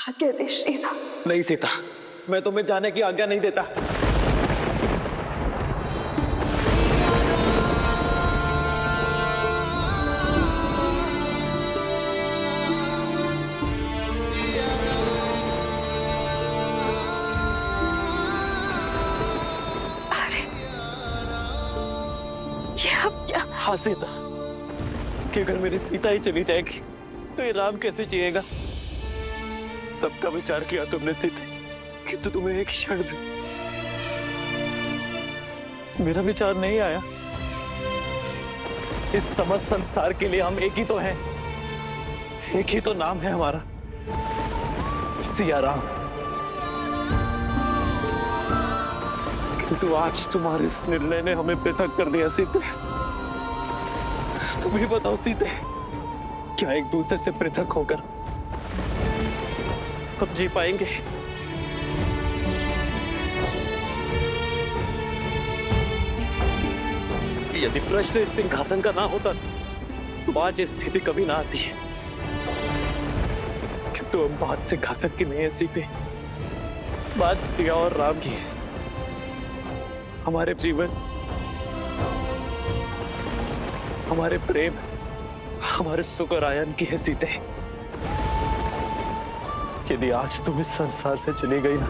आज्ञा दे श्रीराम। नहीं सीता, मैं तुम्हें जाने की आज्ञा नहीं देता। अरे ये अब क्या? हाँ सीता, कि अगर मेरी सीता ही चली जाएगी तो ये राम कैसे जिएगा? सबका विचार किया तुमने सीते, किंतु तुम्हें एक क्षण भी मेरा विचार नहीं आया। इस समस्त संसार के लिए हम एक ही तो हैं, एक ही तो नाम है हमारा, सिया राम। किंतु आज तुम्हारे इस निर्णय ने हमें पृथक कर दिया सीते। तुम ही बताओ सीते, क्या एक दूसरे से पृथक होकर अब जी पाएंगे? यदि प्रश्न इस सिंहासन का ना होता तो आज इस स्थिति कभी ना आती है। किंतु अब बात सिंहासन की नहीं है सीते, बात सिया और राम की है। हमारे जीवन, हमारे प्रेम, हमारे सुख और आयन की है सीते। यदि आज तुम इस संसार से चली गई ना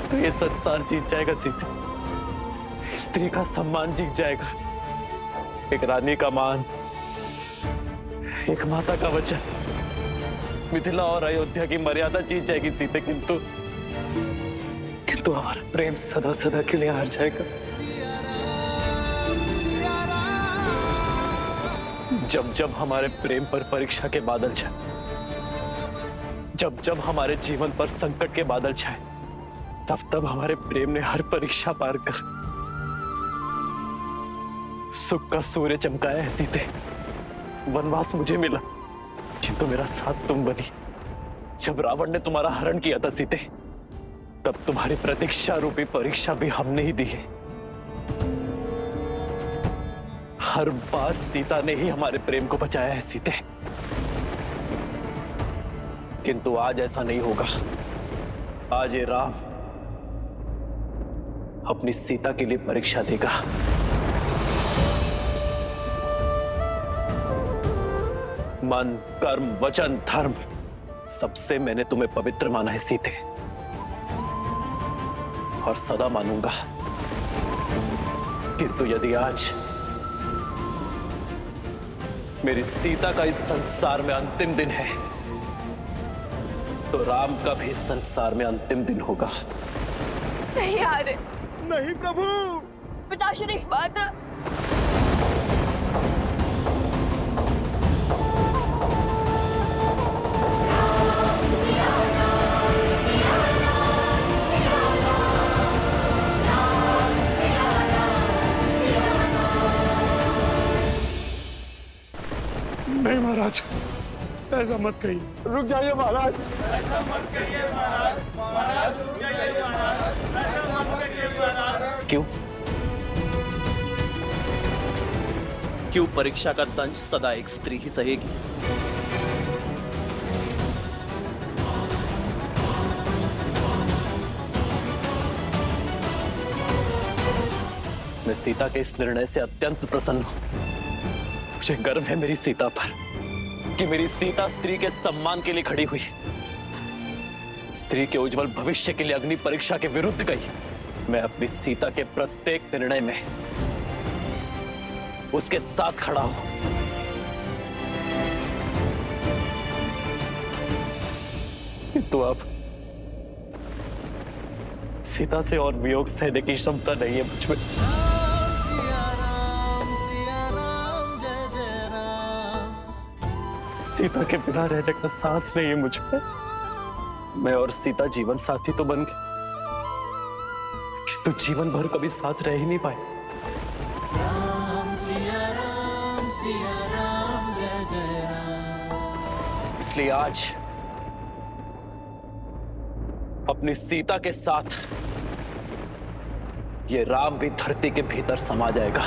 तो ये संसार जीत जाएगा सीते। स्त्री का सम्मान जीत जाएगा, एक रानी का मान, एक माता का वचन, मिथिला और अयोध्या की मर्यादा जीत जाएगी सीते। किंतु हमारा प्रेम सदा सदा के लिए हार जाएगा। जब जब हमारे प्रेम पर परीक्षा के बादल छाए, जब जब हमारे जीवन पर संकट के बादल छाए, तब तब हमारे प्रेम ने हर परीक्षा पार कर सुख का सूर्य चमकाया है सीते। वनवास मुझे मिला, किंतु मेरा साथ तुम बनी। जब रावण ने तुम्हारा हरण किया था सीते, तब तुम्हारी प्रतीक्षा रूपी परीक्षा भी हमने ही दी है। हर बार सीता ने ही हमारे प्रेम को बचाया है सीते। किंतु आज ऐसा नहीं होगा। आज ये राम अपनी सीता के लिए परीक्षा देगा। मन, कर्म, वचन, धर्म, सबसे मैंने तुम्हें पवित्र माना है सीते, और सदा मानूंगा। किंतु यदि आज मेरी सीता का इस संसार में अंतिम दिन है, तो राम का भी इस संसार में अंतिम दिन होगा। नहीं यार, नहीं प्रभु। पिताश्री, बात नहीं महाराज, ऐसा मत कहिए। रुक जाइए महाराज। ऐसा मत कहिए महाराज। महाराज रुक जाइए महाराज। ऐसा मत कहिए महाराज। क्यों? क्यों परीक्षा का दंश सदा एक स्त्री ही सहेगी? मैं सीता के इस निर्णय से अत्यंत प्रसन्न हूं। मुझे गर्व है मेरी सीता पर कि मेरी सीता स्त्री के सम्मान के लिए खड़ी हुई, स्त्री के उज्जवल भविष्य के लिए अग्नि परीक्षा के विरुद्ध गई। मैं अपनी सीता के प्रत्येक निर्णय में उसके साथ खड़ा हूं। किंतु अब सीता से और वियोग सहने की क्षमता नहीं है मुझ में। सीता के बिना रहने का साहस नहीं है मुझ पे। मैं और सीता जीवन साथी तो बन गए, किंतु जीवन भर कभी साथ रह ही नहीं पाए। इसलिए आज अपनी सीता के साथ ये राम भी धरती के भीतर समा जाएगा।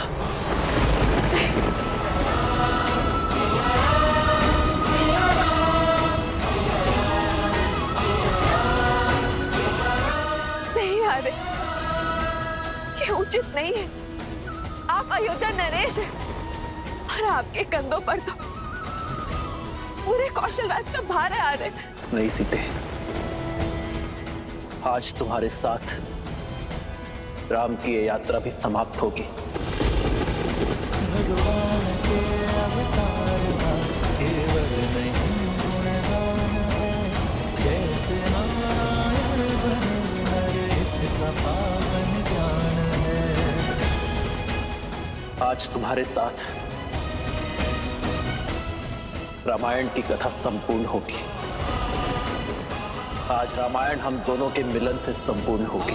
उचित नहीं है। आप अयोध्या नरेश हैं और आपके कंधों पर तो पूरे कौशल राज का भार है आ रहे। नहीं सीते, आज तुम्हारे साथ राम की ये यात्रा भी समाप्त होगी। भगवान के अवतार केवल नहीं गुणगान है, जैसे नारायण बने नर इसका पावन ज्ञान है। आज तुम्हारे साथ रामायण की कथा संपूर्ण होगी। आज रामायण हम दोनों के मिलन से संपूर्ण होगी।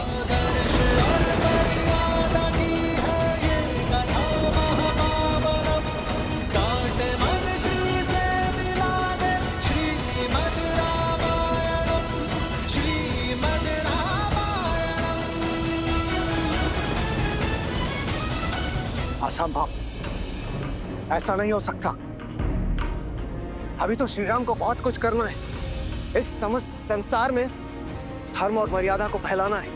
असंभव, ऐसा नहीं हो सकता। अभी तो श्री राम को बहुत कुछ करना है। इस समस्त संसार में धर्म और मर्यादा को फैलाना है।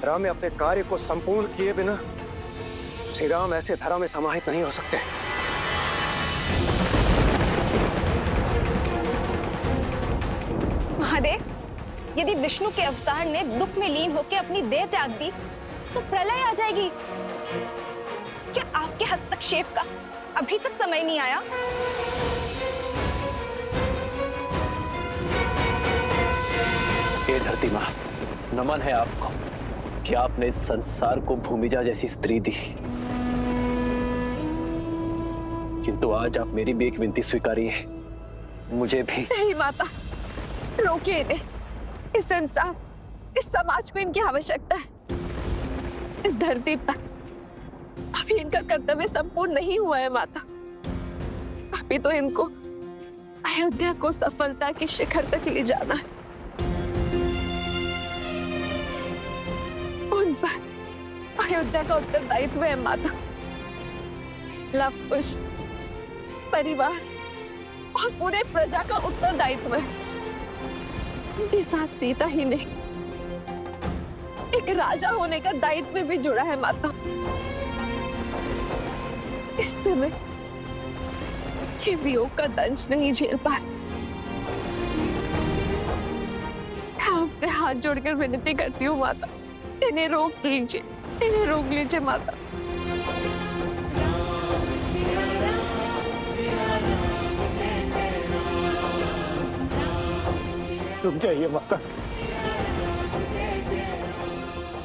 राम अपने कार्य को संपूर्ण किए बिना श्री राम ऐसे धरा में समाहित नहीं हो सकते। महादेव, यदि विष्णु के अवतार ने दुख में लीन होकर अपनी देह त्याग दी तो प्रलय आ जाएगी। क्या आपके हस्तक्षेप का अभी तक समय नहीं आया? हे धरती माँ, नमन है आपको कि आपने इस संसार को भूमिजा जैसी स्त्री दी। किंतु आज आप मेरी भी एक विनती स्वीकारिए, मुझे भी। नहीं माता, रोकिए इन्हें। इस संसार, इस समाज को इनकी आवश्यकता है। इस धरती पर अभी इनका कर्तव्य संपूर्ण नहीं हुआ है माता। अभी तो इनको अयोध्या को सफलता के शिखर तक ले जाना है। उन पर अयोध्या का उत्तरदायित्व है माता। लव कुश, परिवार और पूरे प्रजा का उत्तरदायित्व है। उनके साथ सीता ही नहीं, एक राजा होने का दायित्व भी जुड़ा है माता। इस समय ये वियोग का दंश नहीं झेल पा रहे। आपसे हाथ जोड़कर विनती करती हूँ माता, इन्हें रोक लीजिए, इन्हें रोक लीजिए माता। रुक जाइए माता।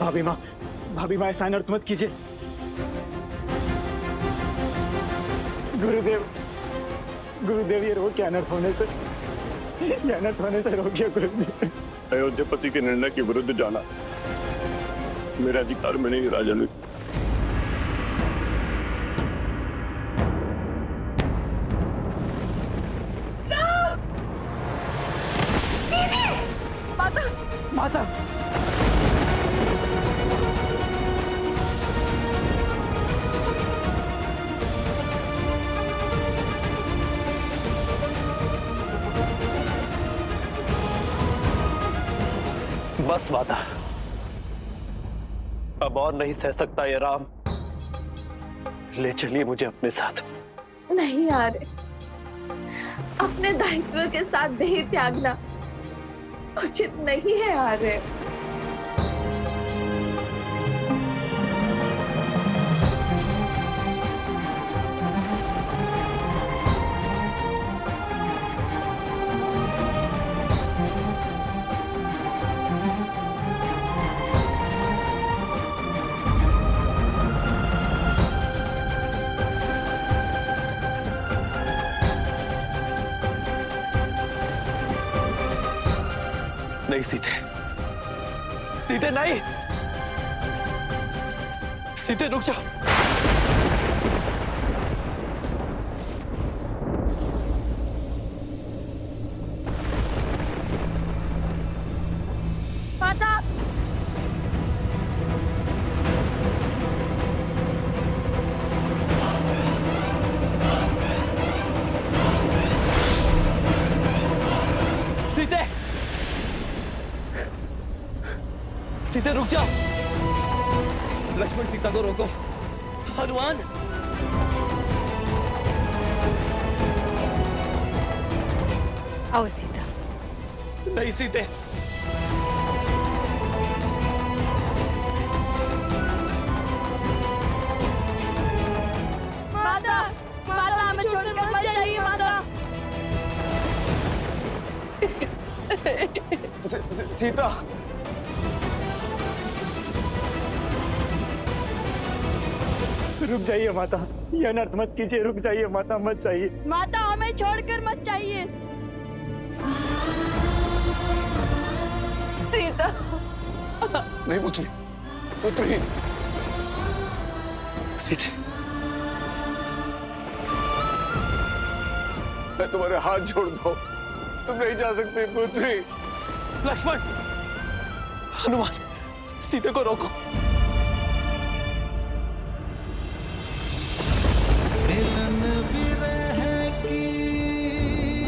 भाभी माँ, ऐसा अनर्थ मत कीजिए। गुरुदेव ये रोग क्या अनर्थ होने से रोकिए गुरुदेव। अयोध्यापति के निर्णय के विरुद्ध जाना मेरा अधिकार में नहीं राजन। माता, बस माता, अब और नहीं सह सकता ये राम। ले चलिए मुझे अपने साथ। नहीं आ रहे। अपने दायित्व के साथ देह त्यागना उचित नहीं है आ रहे। नहीं सीते, सीते नहीं, सीते रुक जाओ। माता, सीते, सीते रुक जाओ। लक्ष्मण सीता को रोको। हनुमान। आओ सीता। नहीं सीते। माता, माता हमें छोड़कर मत जाइए माता। सीता, रुक जाइए माता, ये अनर्थ मत कीजिए, रुक जाइए माता, मत जाइए। माता हमें छोड़कर मत जाइए। सीता, नहीं पुत्री, पुत्री। सीते। मैं तुम्हारे हाथ जोड़ दो, तुम नहीं जा सकते पुत्री। लक्ष्मण, हनुमान, सीते को रोको। मिलन विरह की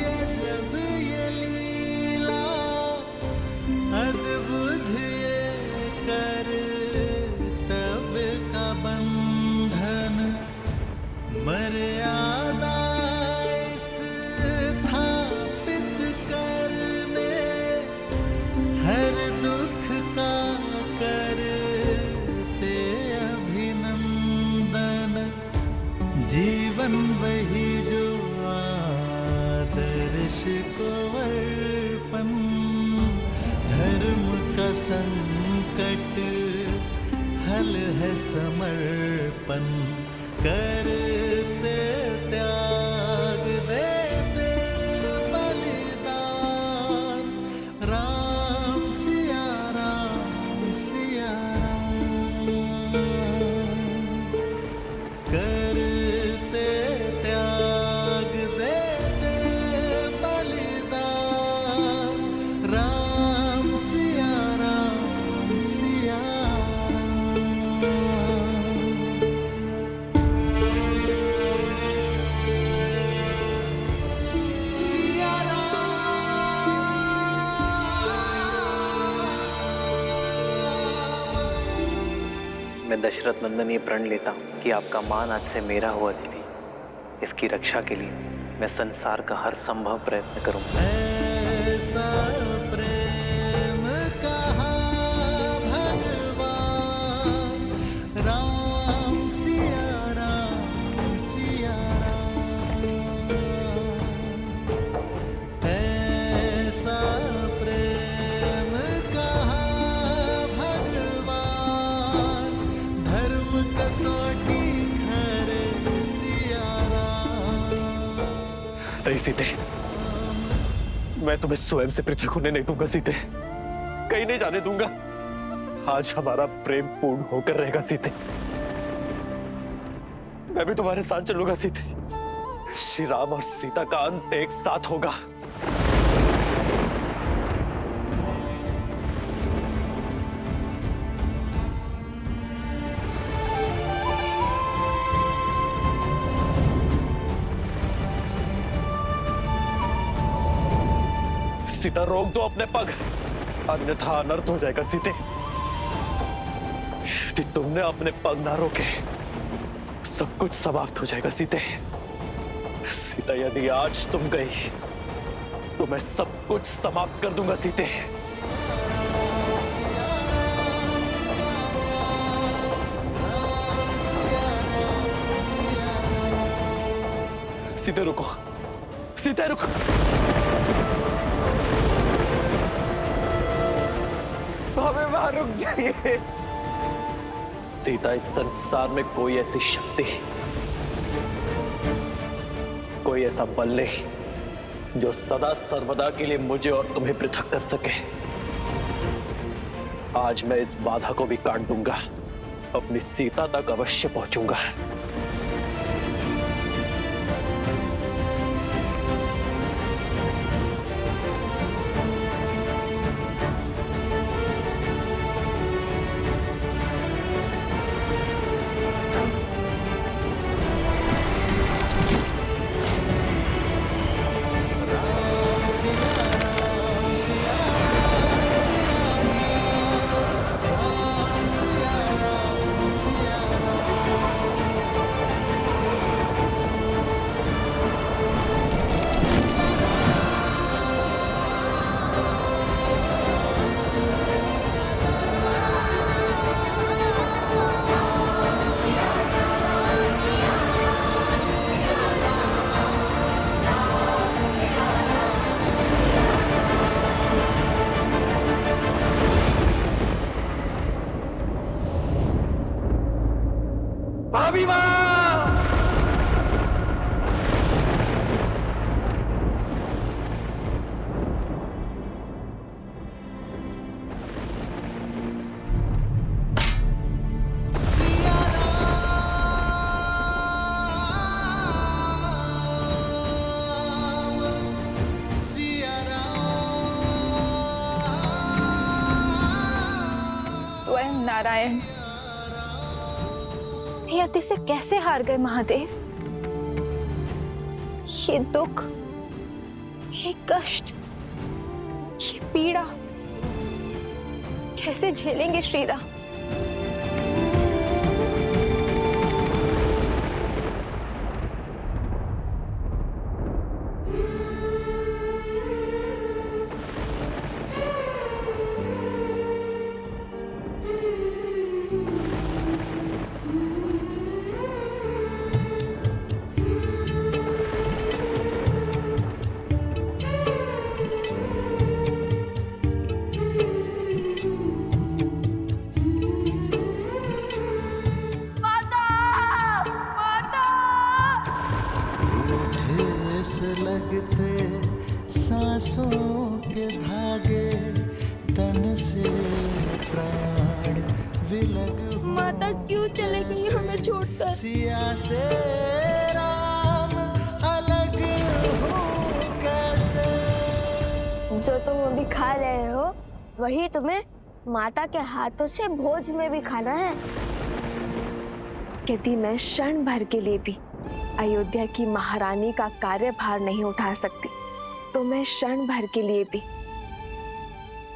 अजब ये लीला, अद्भुत ये कर्तव्य का बंधन, मर्यादा स्थापित करने, हर दुख का करते अभिनंदन, जीवन वही जो आदर्श को अर्पण, धर्म का संकट हल है समर्पण, करते त्याग देते बलिदान, राम सिया राम सिया राम, करते त्याग देते बलिदान, राम सिया राम सिया राम, सिया राम। मैं दशरथ नंदन ये प्रण लेता हूँ कि आपका मान आज से मेरा हुआ देवी। इसकी रक्षा के लिए मैं संसार का हर संभव प्रयत्न करूंगा। ऐसा प्रेम कहा भगवान, राम सिया राम सिया राम, ऐसा प्रेम कहा भगवान, धर्म कसौटी खरे सिया राम। नहीं सीते, मैं तुम्हें स्वयं से पृथक होने नहीं दूंगा सीते, कहीं नहीं जाने दूंगा। आज हमारा प्रेम पूर्ण होकर रहेगा सीते। मैं भी तुम्हारे साथ चलूंगा सीते। श्री राम और सीता का अंत एक साथ होगा। सीता, रोक दो अपने पग, अन्यथा अनर्थ हो जाएगा सीते। यदि तुमने अपने पग ना रोके, सब कुछ समाप्त हो जाएगा सीते। सीता, यदि आज तुम गई तो मैं सब कुछ समाप्त कर दूंगा सीते। सीते रुको, सीते रुको। हमें वहां रुक जाइए। सीता, इस संसार में कोई ऐसी शक्ति, कोई ऐसा बल नहीं जो सदा सर्वदा के लिए मुझे और तुम्हें पृथक कर सके। आज मैं इस बाधा को भी काट दूंगा, अपनी सीता तक अवश्य पहुंचूंगा। नारायण। नियति से कैसे हार गए महादेव? ये दुख, ये कष्ट, ये पीड़ा कैसे झेलेंगे श्री राम? लगते सांसों के धागे, तन से प्राण विलग। माता क्यों चले गई हमें छोड़कर? सिया से राम अलग हो कैसे? जो तुम अभी खा रहे हो वही तुम्हें माता के हाथों से भोज में भी खाना है। यदि मैं क्षण भर के लिए भी अयोध्या की महारानी का कार्यभार नहीं उठा सकती, तो मैं क्षण भर के लिए भी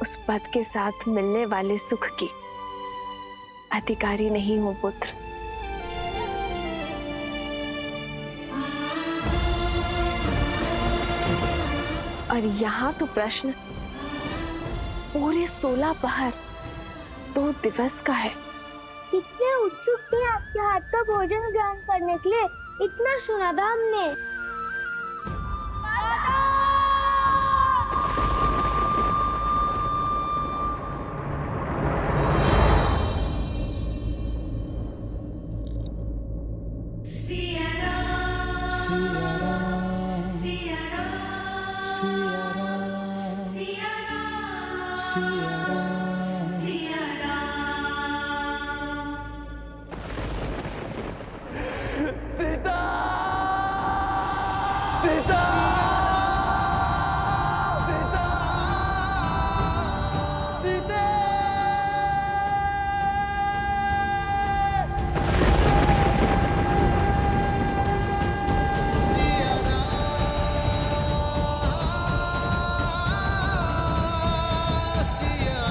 उस पद के साथ मिलने वाले सुख की अधिकारी नहीं हूं पुत्र। और यहाँ तो प्रश्न पूरे 16 पहर 2 दिवस का है। कितने उत्सुक थे आपके हाथ का भोजन ग्रहण करने के लिए, इतना सुना था हमने। सिया राम, सिया राम, सिया राम, सिया राम, सिया राम, सिया राम, सिया राम। सीता! सीता! सीता! सीते! सिया राम, सिया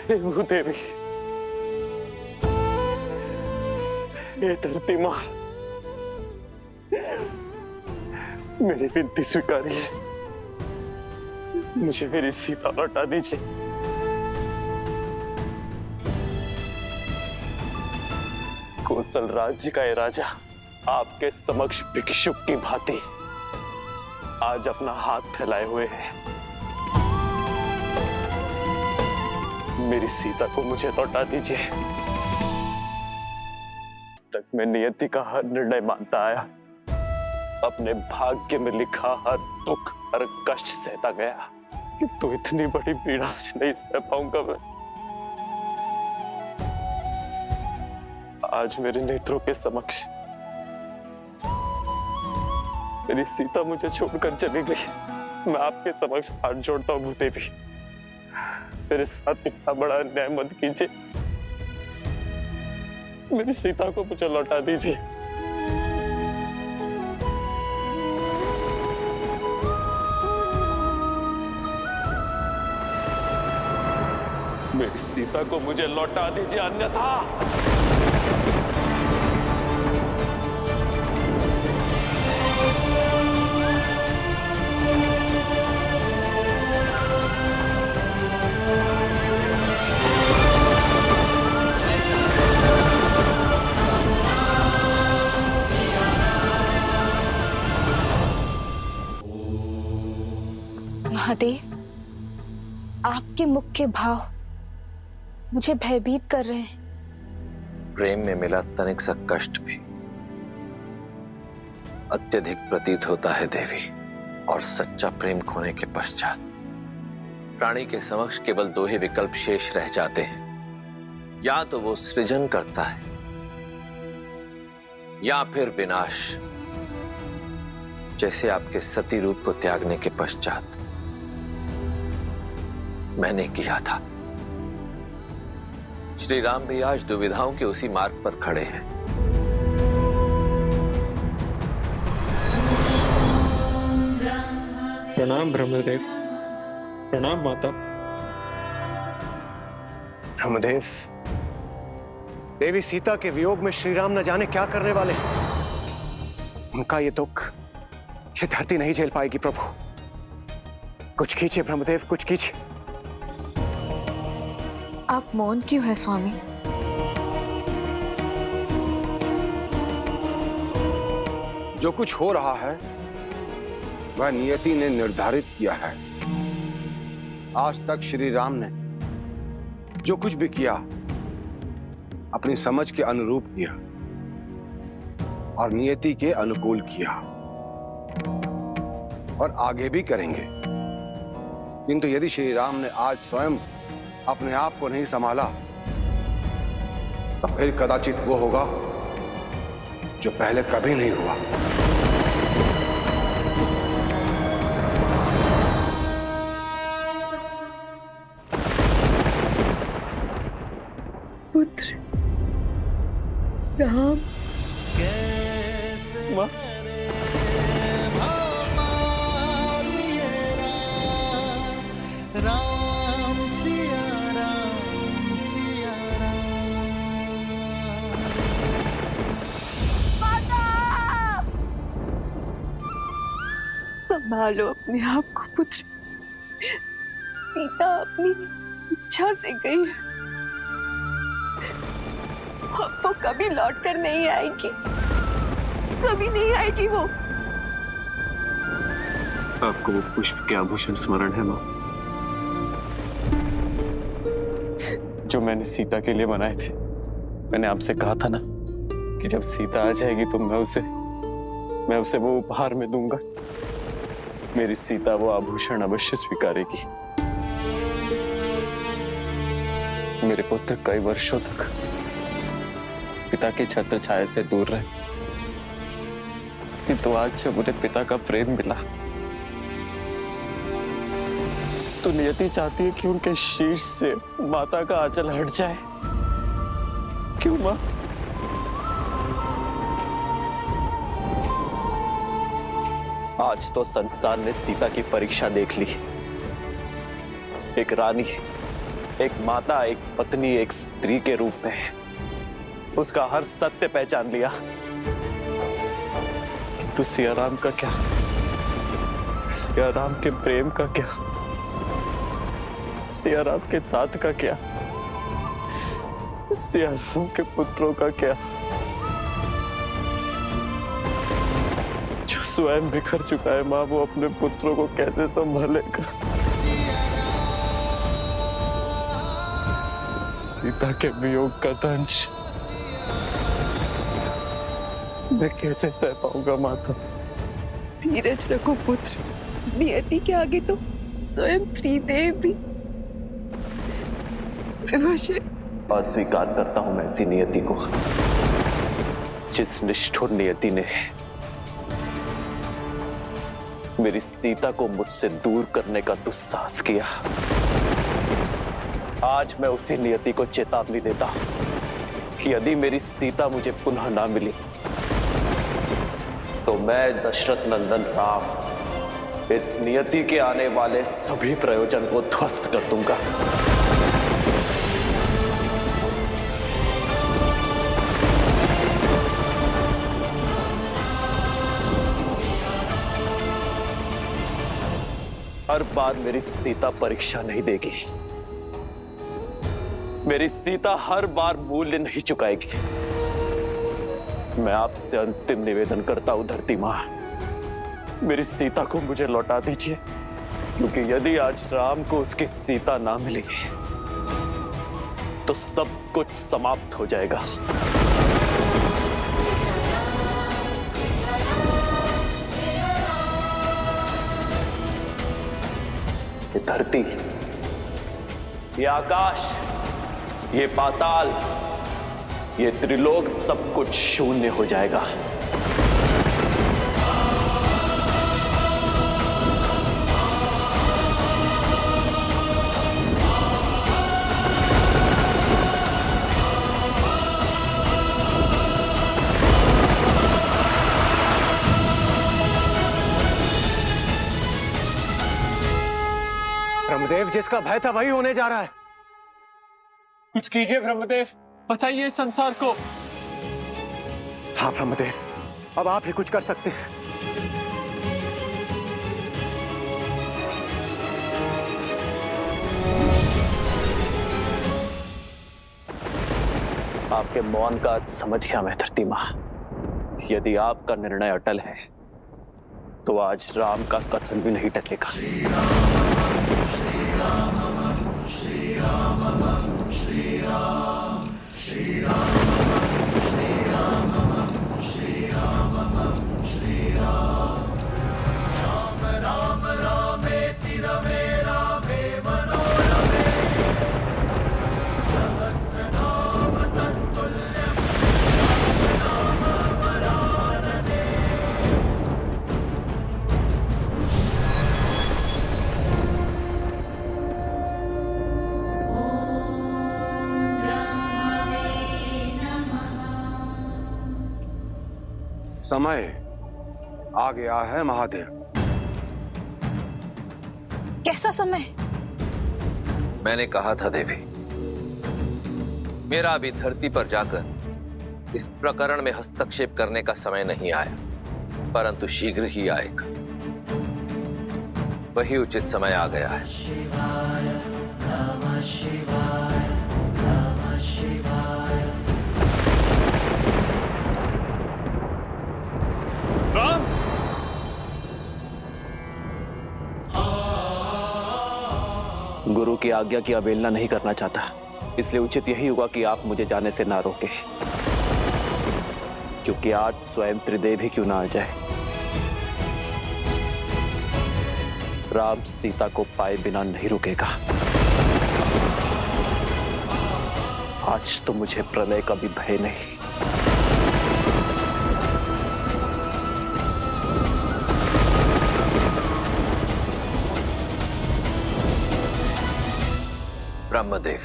हे भूदेवी, हे धरती माँ, मेरी विनती स्वीकारिए, मुझे मेरी सीता लौटा दीजिए। कौशल राज्य का ये राजा आपके समक्ष भिक्षुक की भांति आज अपना हाथ फैलाए हुए है। मेरी सीता को मुझे लौटा दीजिए। तक मैं नियति का हर निर्णय मानता आया, अपने भाग्य में लिखा हर दुख हर कष्ट सहता गया, किंतु इतनी बड़ी पीड़ा नहीं सह पाऊंगा मैं। आज मेरे नेत्रों के समक्ष मेरी सीता मुझे छोड़कर चली गई। मैं आपके समक्ष हाथ जोड़ता हूँ भूदेवी, मेरे साथ इतना बड़ा अन्याय मत कीजिए। मेरी सीता को मुझे लौटा दीजिए। मेरी सीता को मुझे लौटा दीजिए, अन्यथा महादेव, आपके मुख के भाव मुझे भयभीत कर रहे हैं। प्रेम में मिला तनिक सा कष्ट भी अत्यधिक प्रतीत होता है देवी, और सच्चा प्रेम खोने के पश्चात प्राणी के समक्ष केवल दो ही विकल्प शेष रह जाते हैं। या तो वो सृजन करता है या फिर विनाश, जैसे आपके सती रूप को त्यागने के पश्चात मैंने किया था। श्री राम भी आज दुविधाओं के उसी मार्ग पर खड़े हैं। प्रणाम ब्रह्मदेव। प्रणाम माता। ब्रह्मदेव, देवी सीता के वियोग में श्री राम न जाने क्या करने वाले हैं। उनका ये दुख ये धरती नहीं झेल पाएगी प्रभु। कुछ कीजिए ब्रह्मदेव, कुछ कीजिए। आप मौन क्यों है स्वामी? जो कुछ हो रहा है वह नियति ने निर्धारित किया है। आज तक श्री राम ने जो कुछ भी किया अपनी समझ के अनुरूप किया और नियति के अनुकूल किया, और आगे भी करेंगे। किंतु यदि श्री राम ने आज स्वयं अपने आप को नहीं संभाला तो फिर कदाचित वो होगा जो पहले कभी नहीं हुआ। पुत्र राम। माँ राम सिया राम सिया संभालो अपने आप को पुत्र। सीता अपनी इच्छा से गई है, अब वो कभी लौट कर नहीं आएगी, कभी नहीं आएगी वो। आपको वो पुष्प के आभूषण स्मरण है माँ, जो मैंने सीता के लिए बनाए थे। मैंने आपसे कहा था ना कि जब सीता आ जाएगी तो मैं उसे वो उपहार में दूंगा। मेरी सीता वो आभूषण अवश्य स्वीकारेगी। मेरे पुत्र कई वर्षों तक पिता की छत्र छाया से दूर रहे, किंतु आज जब उन्हें पिता का प्रेम मिला तो नियति चाहती है कि उनके शीश से माता का आंचल हट जाए। क्यों माँ? आज तो संसार ने सीता की परीक्षा देख ली। एक रानी, एक माता, एक पत्नी, एक स्त्री के रूप में उसका हर सत्य पहचान लिया। तो सिया राम का क्या? सिया राम के प्रेम का क्या? सिया राम के साथ का क्या? सिया राम के पुत्रों का क्या, जो स्वयं बिखर चुका है माँ, वो अपने पुत्रों को कैसे संभालेगा? सीता के वियोग का दंश मैं कैसे सह पाऊंगा माता? धीरज रखो पुत्र, नियति के आगे तो स्वयं त्रिदेव भी विवश है। अस्वीकार करता हूं मैं ऐसी नियति को, जिस निष्ठुर नियति ने मेरी सीता को मुझसे दूर करने का दुस्साहस किया। आज मैं उसी नियति को चेतावनी देता हूं कि यदि मेरी सीता मुझे पुनः ना मिली तो मैं दशरथ नंदन राम इस नियति के आने वाले सभी प्रयोजन को ध्वस्त कर दूंगा। हर बार मेरी सीता परीक्षा नहीं देगी, मेरी सीता हर बार मूल्य नहीं चुकाएगी। मैं आपसे अंतिम निवेदन करता हूं धरती मां, मेरी सीता को मुझे लौटा दीजिए, क्योंकि यदि आज राम को उसकी सीता ना मिलेगी तो सब कुछ समाप्त हो जाएगा। ये धरती, ये आकाश, ये पाताल, ये त्रिलोक सब कुछ शून्य हो जाएगा। ब्रह्मदेव, जिसका भय था वही होने जा रहा है। कुछ कीजिए ब्रह्मदेव, बचाइए इस संसार को। हाँ ब्रह्मदेव, अब आप ही कुछ कर सकते हैं। आपके मौन का अर्थ समझ गया मैं धरती मां। यदि आपका निर्णय अटल है तो आज राम का कथन भी नहीं टलेगा। श्री राम श्री राम श्री राम श्री राम श्री राम श्री राम श्री राम श्री राम राम राम रामेति रमे रामे मनोरमे सहस्रनाम तत्तुल्यं राम वरानने। समय आ गया है महादेव। कैसा समय? मैंने कहा था देवी, मेरा अभी धरती पर जाकर इस प्रकरण में हस्तक्षेप करने का समय नहीं आया, परंतु शीघ्र ही आएगा। वही उचित समय आ गया है। शिवाय नमः शिवाय नमः शिवाय। राम, गुरु की आज्ञा की अवहेलना नहीं करना चाहता, इसलिए उचित यही होगा कि आप मुझे जाने से ना रोकें, क्योंकि आज स्वयं त्रिदेव ही क्यों ना आ जाए। राम सीता को पाए बिना नहीं रुकेगा। आज तो मुझे प्रलय का भी भय नहीं। ब्रह्मदेव,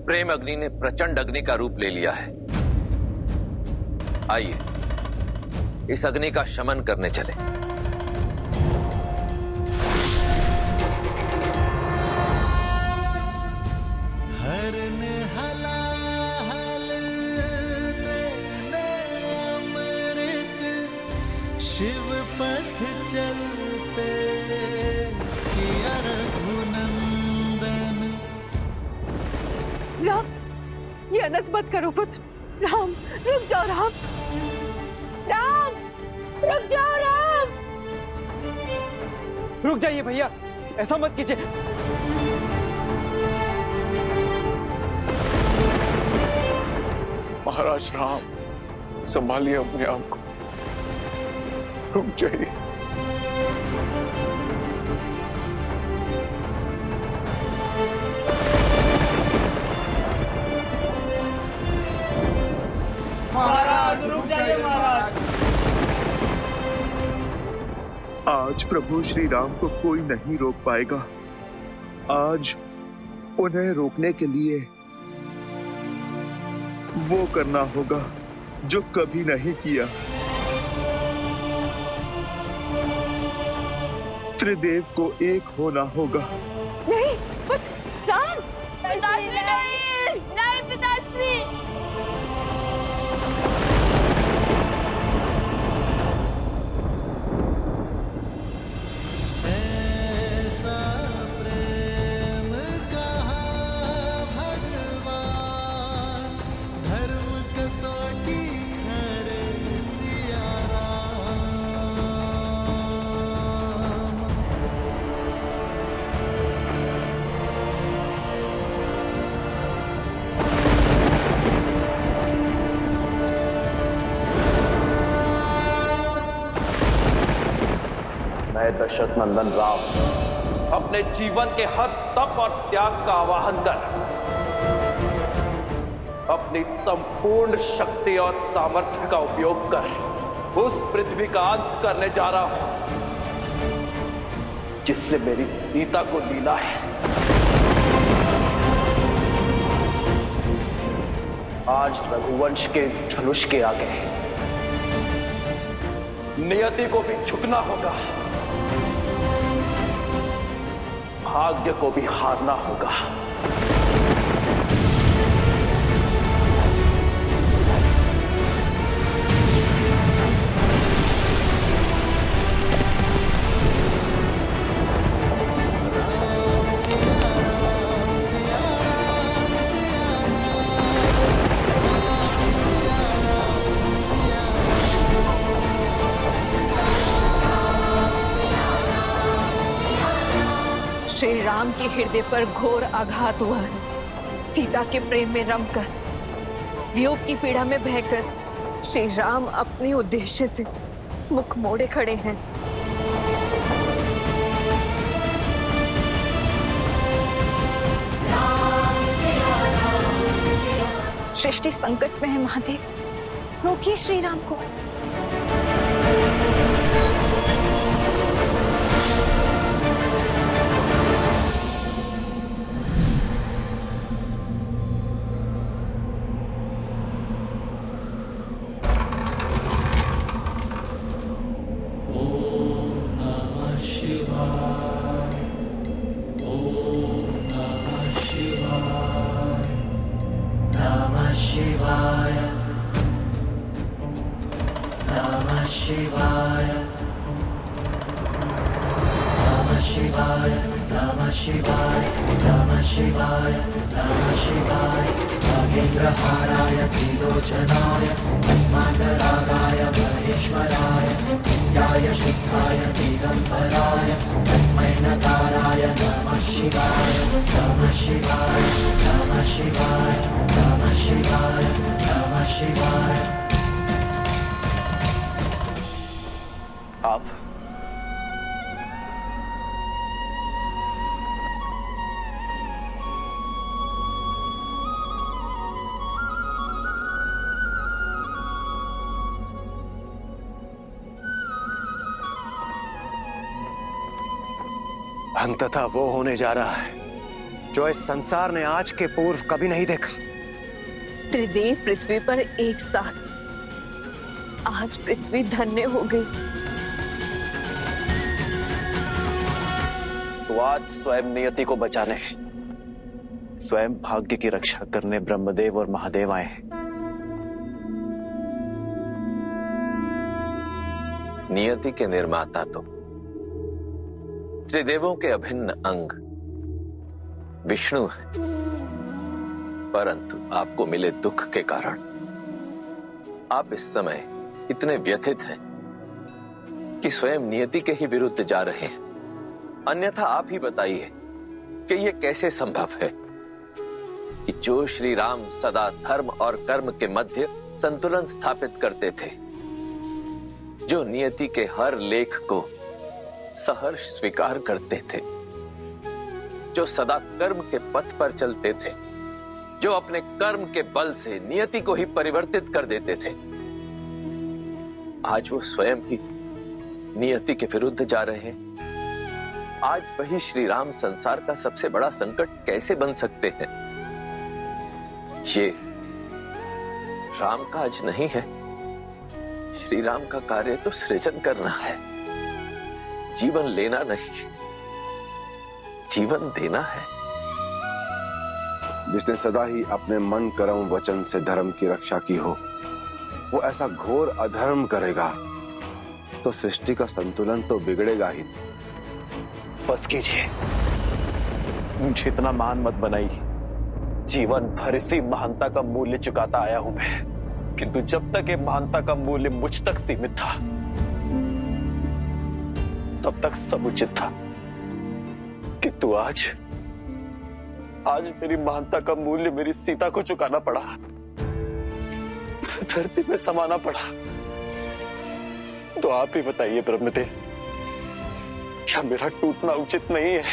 प्रेम अग्नि ने प्रचंड अग्नि का रूप ले लिया है। आइए इस अग्नि का शमन करने चले। हरन हलाहल देने अमृत, शिव पथ चलते सिया रघुनंदन। राम, ये अनर्थ मत करो पुत्र। राम, रुक जाओ राम। राम, रुक जाओ राम। रुक जाइए भैया, ऐसा मत कीजिए। महाराज राम, संभालिए अपने आप को, रुक जाइए। महाराज रुक जाइए महाराज। आज प्रभु श्री राम को कोई नहीं रोक पाएगा। आज उन्हें रोकने के लिए वो करना होगा जो कभी नहीं किया। त्रिदेव को एक होना होगा। नहीं पुत्र, राम। पिताश्री नहीं, नहीं पिताश्री। ऐसा प्रेम कहा भगवान, धर्म कसौटी करे सिया राम। मैं दशरथ नंदन राम अपने जीवन के हर तप और त्याग का आवाहन कर अपनी संपूर्ण शक्ति और सामर्थ्य का उपयोग कर उस पृथ्वी का अंत करने जा रहा हूं जिसने मेरी सीता को लीला है। आज रघुवंश के इस धनुष के आगे नियति को भी झुकना होगा, भाग्य को भी हारना होगा। श्री राम के हृदय पर घोर आघात हुआ है। सीता के प्रेम में रमकर, वियोग की पीड़ा में बहकर श्री राम अपने उद्देश्य से मुख मोड़े खड़े हैं। सृष्टि संकट में है महादेव, रोकिए श्री राम को। नागेन्द्रहाराय त्रिलोचनाय तस्मादरागाय महेश्वराय नित्याय शुद्धाय दिगंबराय तस्मै नकाराय नमः शिवाय नमः शिवाय नमः शिवाय नमः शिवाय नमः शिवाय। आप अंततः वो होने जा रहा है जो इस संसार ने आज के पूर्व कभी नहीं देखा। त्रिदेव पृथ्वी पर एक साथ, आज पृथ्वी धन्य हो गई। तो आज स्वयं नियति को बचाने, स्वयं भाग्य की रक्षा करने ब्रह्मदेव और महादेव आए हैं। नियति के निर्माता तो त्रिदेवों के अभिन्न अंग विष्णु है, परंतु आपको मिले दुख के कारण आप इस समय इतने व्यथित हैं कि स्वयं नियति के ही विरुद्ध जा रहे हैं। अन्यथा आप ही बताइए कि यह कैसे संभव है कि जो श्री राम सदा धर्म और कर्म के मध्य संतुलन स्थापित करते थे, जो नियति के हर लेख को सहर्ष स्वीकार करते थे, जो सदा कर्म के पथ पर चलते थे, जो अपने कर्म के बल से नियति को ही परिवर्तित कर देते थे, आज वो स्वयं ही नियति के विरुद्ध जा रहे हैं। आज वही श्री राम संसार का सबसे बड़ा संकट कैसे बन सकते हैं? ये राम काज नहीं है। श्री राम का कार्य तो सृजन करना है, जीवन लेना नहीं, जीवन देना है। जिसने सदा ही अपने मन कर्म वचन से धर्म की रक्षा की हो, वो ऐसा घोर अधर्म करेगा तो सृष्टि का संतुलन तो बिगड़ेगा ही। बस कीजिए, मुझे इतना महान मत बनाइए। जीवन भर इसी महानता का मूल्य चुकाता आया हूं मैं, किंतु जब तक ये महानता का मूल्य मुझ तक सीमित था, तब तक सब उचित था। किंतु आज मेरी महानता का मूल्य मेरी सीता को चुकाना पड़ा, उसे धरती में समाना पड़ा। तो आप ही बताइए ब्रह्मदेव, क्या मेरा टूटना उचित नहीं है?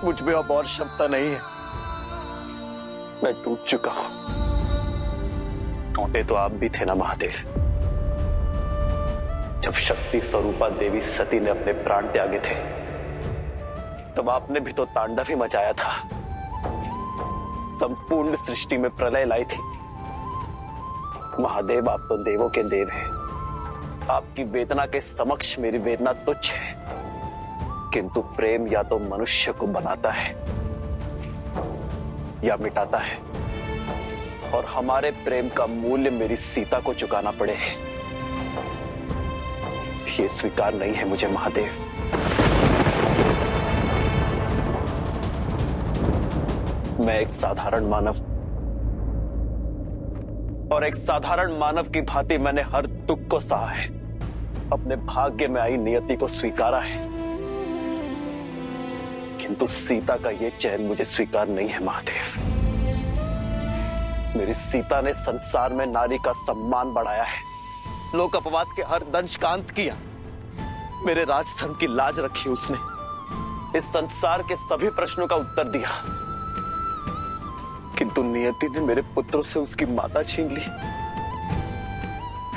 मुझ में अब और क्षमता नहीं है। मैं टूट चुका हूं। टूटे तो आप भी थे ना महादेव, जब शक्ति स्वरूपा देवी सती ने अपने प्राण त्यागे थे, तब आपने भी तो तांडव ही मचाया था, संपूर्ण सृष्टि में प्रलय लाई थी। महादेव, आप तो देवों के देव हैं। आपकी वेदना के समक्ष मेरी वेदना तुच्छ है, किंतु प्रेम या तो मनुष्य को बनाता है या मिटाता है, और हमारे प्रेम का मूल्य मेरी सीता को चुकाना पड़े। ये स्वीकार नहीं है मुझे महादेव। मैं एक साधारण मानव, और एक साधारण मानव की भांति मैंने हर दुख को सहा है, अपने भाग्य में आई नियति को स्वीकारा है, किंतु सीता का ये चैन मुझे स्वीकार नहीं है महादेव। मेरी सीता ने संसार में नारी का सम्मान बढ़ाया है, लोक अपवाद के हर दंश का अंत किया, मेरे राजधर्म की लाज रखी उसने, इस संसार के सभी प्रश्नों का उत्तर दिया, किंतु नियति ने मेरे पुत्रों से उसकी माता छीन ली।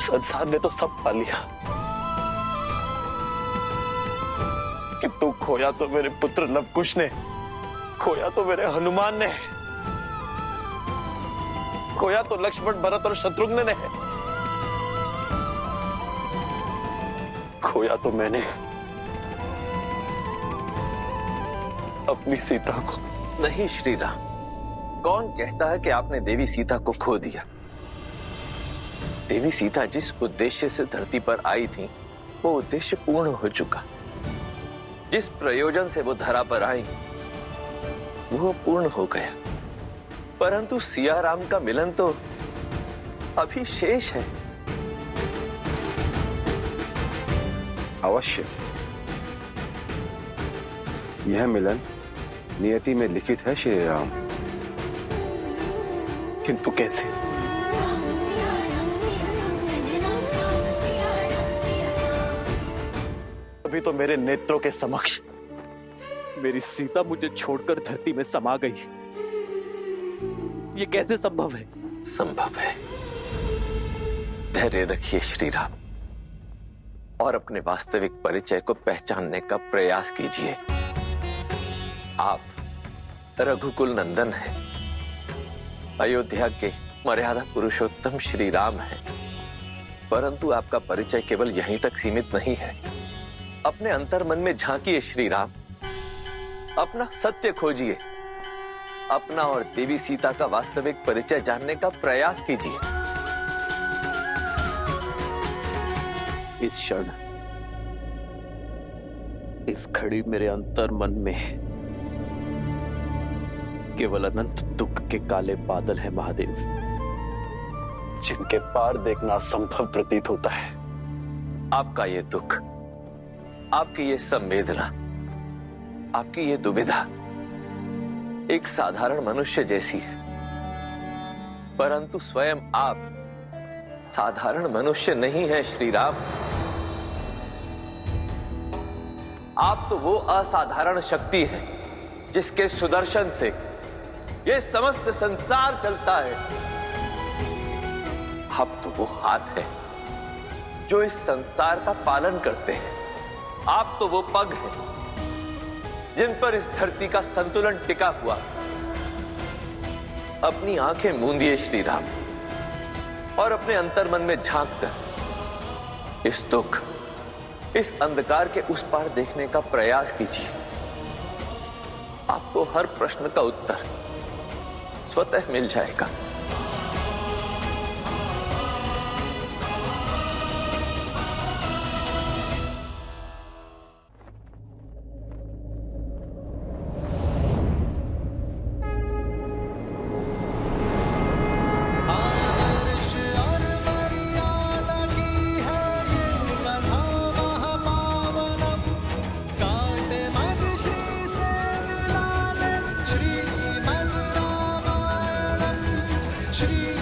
संसार ने तो सब पा लिया, किंतु खोया तो मेरे पुत्र लवकुश ने, खोया तो मेरे हनुमान ने, खोया तो लक्ष्मण, भरत और शत्रुघ्न ने, खोया तो मैंने अपनी सीता को। नहीं श्री राम, कौन कहता है कि आपने देवी सीता को खो दिया? देवी सीता जिस उद्देश्य से धरती पर आई थी, वो उद्देश्य पूर्ण हो चुका। जिस प्रयोजन से वो धरा पर आई, वो पूर्ण हो गया। परंतु सिया राम का मिलन तो अभी शेष है। अवश्य, यह मिलन नियति में लिखित है श्री राम। किंतु कैसे? अभी तो मेरे नेत्रों के समक्ष मेरी सीता मुझे छोड़कर धरती में समा गई। ये कैसे संभव है? संभव है। धैर्य रखिए श्री राम, और अपने वास्तविक परिचय को पहचानने का प्रयास कीजिए। आप रघुकुल नंदन हैं, अयोध्या के मर्यादा पुरुषोत्तम श्री राम हैं, परंतु आपका परिचय केवल यहीं तक सीमित नहीं है। अपने अंतर मन में झांकिए श्री राम, अपना सत्य खोजिए, अपना और देवी सीता का वास्तविक परिचय जानने का प्रयास कीजिए। इस क्षण, इस घड़ी मेरे अंतर मन में केवल अनंत दुख के काले बादल हैं महादेव, जिनके पार देखना असंभव प्रतीत होता है। आपका ये दुख, आपकी ये संवेदना, आपकी ये दुविधा एक साधारण मनुष्य जैसी है, परंतु स्वयं आप साधारण मनुष्य नहीं है श्री राम। आप तो वो असाधारण शक्ति है जिसके सुदर्शन से ये समस्त संसार चलता है। आप तो वो हाथ है जो इस संसार का पालन करते हैं। आप तो वो पग है जिन पर इस धरती का संतुलन टिका हुआ। अपनी आंखें मूंदिए श्री राम, और अपने अंतर मन में झांक कर इस दुख, इस अंधकार के उस पार देखने का प्रयास कीजिए। आपको हर प्रश्न का उत्तर स्वतः मिल जाएगा। श्री